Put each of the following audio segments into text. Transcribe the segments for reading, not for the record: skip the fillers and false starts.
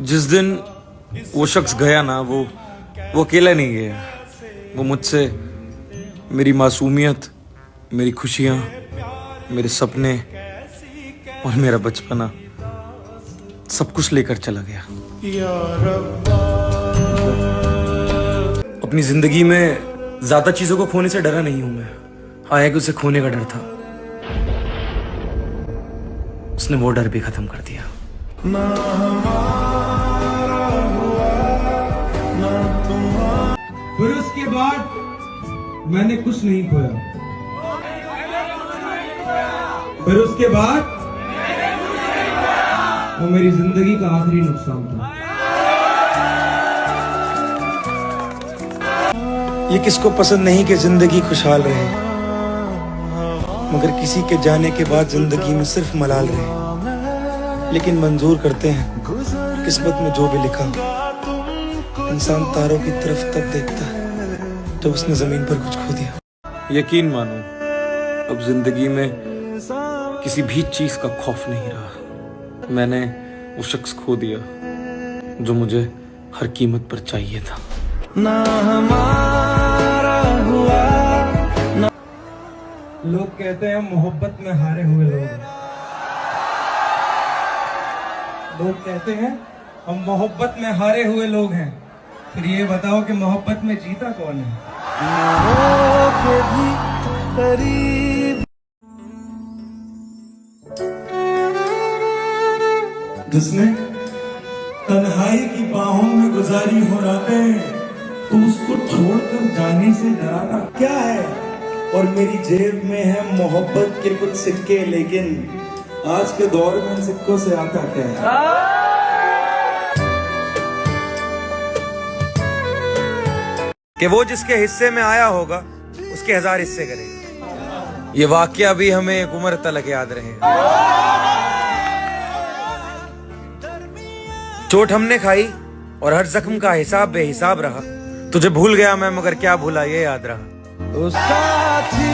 जिस दिन वो शख्स गया ना, वो अकेला नहीं गया। वो मुझसे मेरी मासूमियत, मेरी खुशियाँ, मेरे सपने और मेरा बचपना सब कुछ लेकर चला गया। अपनी जिंदगी में ज्यादा चीजों को खोने से डरा नहीं हूं मैं। हाँ, एक उसे खोने का डर था, उसने वो डर भी खत्म कर दिया। फिर उसके बाद मैंने कुछ नहीं खोया। फिर उसके बाद वो मेरी जिंदगी का आखिरी नुकसान था। ये किसको पसंद नहीं कि जिंदगी खुशहाल रहे, मगर किसी के जाने के बाद जिंदगी में सिर्फ मलाल रहे। लेकिन मंजूर करते हैं किस्मत में जो भी लिखा। इंसान तारों की तरफ तब देखता है जब उसने जमीन पर कुछ खो दिया। यकीन मानो, अब जिंदगी में किसी भी चीज का खौफ नहीं रहा। मैंने वो शख्स खो दिया जो मुझे हर कीमत पर चाहिए था। ना हमारा हुआ ना। लोग कहते हैं मोहब्बत में हारे हुए लोग हैं। लोग कहते हैं हम मोहब्बत में हारे हुए लोग हैं। फिर ये बताओ कि मोहब्बत में जीता कौन है? जिसने तन्हाई की बाहों में गुजारी हो रातें, तो उसको छोड़कर जाने से डराना क्या है? और मेरी जेब में है मोहब्बत के कुछ सिक्के, लेकिन आज के दौर में उन सिक्कों से आता क्या है? कि वो जिसके हिस्से में आया होगा उसके 1000 हिस्से करेगा। ये वाकया भी हमें एक उम्र तक याद रहेगा। चोट हमने खाई और हर जख्म का हिसाब बेहिसाब रहा। तुझे भूल गया मैं, मगर क्या भूला ये याद रहा। ओ साथी,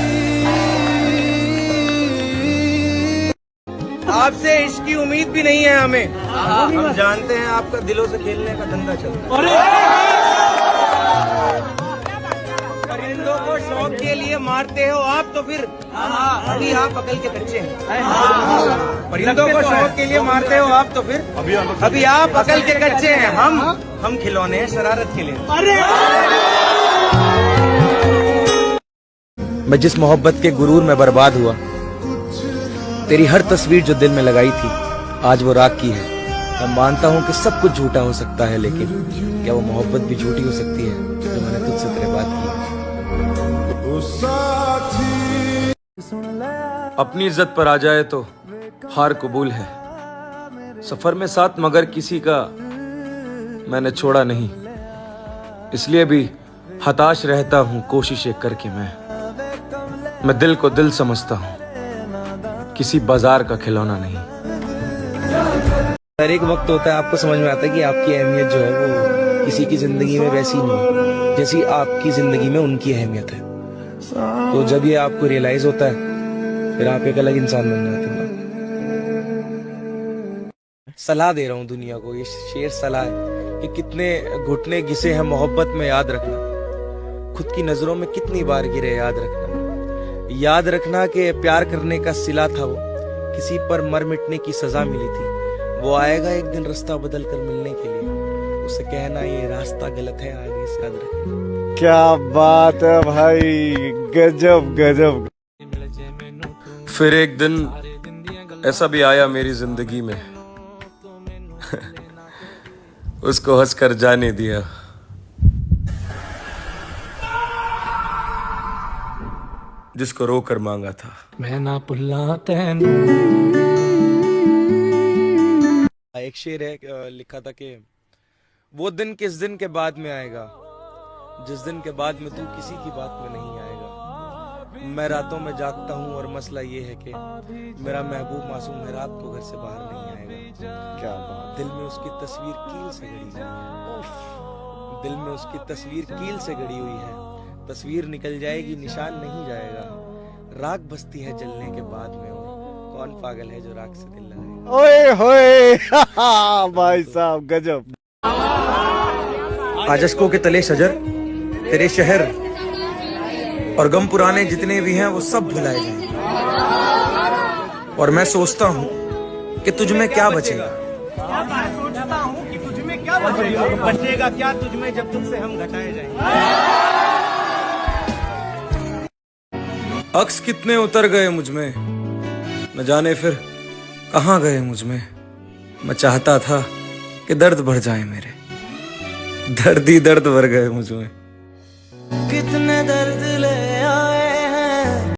आपसे इश्क की उम्मीद भी नहीं है हमें। हम जानते हैं आपका दिलों से खेलने का धंधा चलता है। परिंदों को शौक के लिए मारते हो आप, तो फिर अभी आप अकल के कच्चे हैं। परिंदों को शौक के लिए मारते हो आप, तो फिर अभी आप अकल के कच्चे हैं। हम खिलौने हैं शरारत के लिए। मैं जिस मोहब्बत के गुरूर में बर्बाद हुआ, तेरी हर तस्वीर जो दिल में लगाई थी आज वो राख की है। मैं मानता हूँ कि सब कुछ झूठा हो सकता है, लेकिन क्या वो मोहब्बत भी झूठी हो सकती है जो मैंने तुझसे तेरे बात की है। अपनी इज्जत पर आ जाए तो हार कबूल है। सफर में साथ मगर किसी का मैंने छोड़ा नहीं, इसलिए भी हताश रहता हूँ कोशिशें करके। मैं दिल को दिल समझता हूँ, किसी बाजार का खिलौना नहीं। हर एक वक्त होता है आपको समझ में आता है कि आपकी अहमियत जो है वो किसी की जिंदगी में वैसी नहीं जैसी आपकी जिंदगी में उनकी अहमियत है। तो जब ये आपको रियलाइज होता है, फिर आप एक अलग इंसान बन जाते हैं। सलाह दे रहा हूँ दुनिया को, ये शेर सलाह है कि कितने घुटने घिसे हैं मोहब्बत में, याद रखना। खुद की नजरों में कितनी बार गिरे, याद रखना। याद रखना कि प्यार करने का सिला था वो, किसी पर मर मिटने की सजा मिली थी। वो आएगा एक दिन रास्ता बदल कर मिलने के लिए, उसे कहना ये रास्ता गलत है, आगे से याद रखना। क्या बात है भाई, गजब गजब। फिर एक दिन ऐसा भी आया मेरी जिंदगी में उसको हंसकर जाने दिया। जिसको रोकर मांगा था मैं ना भुला तेनू। एक शेर है, लिखा था कि वो दिन किस दिन के बाद में आएगा, जिस दिन के बाद में तू किसी की बात में नहीं आएगा। मैं रातों में जागता हूँ और मसला ये है कि मेरा महबूब मासूम है, रात को घर से बाहर नहीं आएगा। क्या बात। दिल में उसकी तस्वीर कील से गड़ी हुई है। दिल में उसकी तस्वीर कील से गड़ी हुई है। तस्वीर निकल जाएगी, निशान नहीं जाएगा। राख बसती है जलने के बाद में, कौन पागल है जो राख से दिल लगाएगा। ओए होए भाई साहब गजब। आज अशकों के तले शजर, तेरे शहर और गम पुराने जितने भी हैं वो सब भुलाए जाएंगे। और मैं सोचता हूँ कि तुझ में क्या बचेगा। सोचता हूँ कि तुझ में क्या बचेगा क्या तुझ में जब तुझसे हम घटाए जाएंगे। अक्स कितने उतर गए मुझ में, न जाने फिर कहाँ गए मुझ में। मैं चाहता था कि दर्द बढ़ जाए मेरे, दर्द ही दर्द भर गए मुझ में।